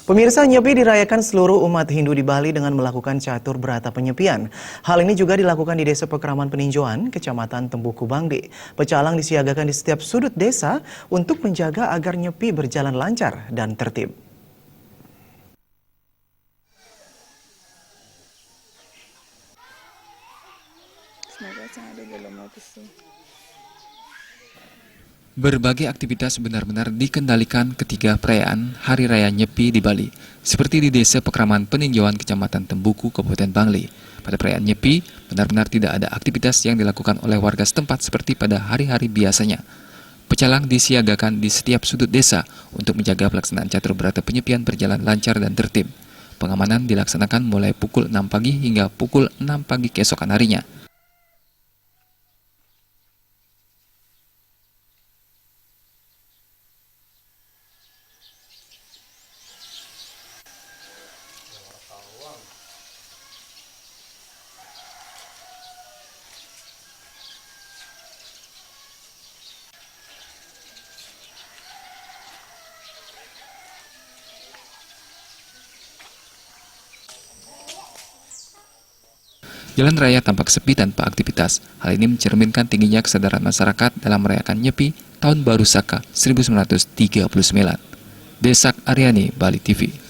Pemirsa, Nyepi dirayakan seluruh umat Hindu di Bali dengan melakukan catur berata penyepian. Hal ini juga dilakukan di Desa Pekraman Peninjauan, Kecamatan Tembuku Bangli. Pecalang disiagakan di setiap sudut desa untuk menjaga agar Nyepi berjalan lancar dan tertib. Berbagai aktivitas benar-benar dikendalikan ketika perayaan Hari Raya Nyepi di Bali, seperti di Desa Pekraman Peninjauan Kecamatan Tembuku, Kabupaten Bangli. Pada perayaan Nyepi, benar-benar tidak ada aktivitas yang dilakukan oleh warga setempat seperti pada hari-hari biasanya. Pecalang disiagakan di setiap sudut desa untuk menjaga pelaksanaan catur berata penyepian berjalan lancar dan tertib. Pengamanan dilaksanakan mulai pukul 6 pagi hingga pukul 6 pagi keesokan harinya. Jalan raya tampak sepi tanpa aktivitas. Hal ini mencerminkan tingginya kesadaran masyarakat dalam merayakan Nyepi Tahun Baru Saka 1939. Desak Aryani, Bali TV.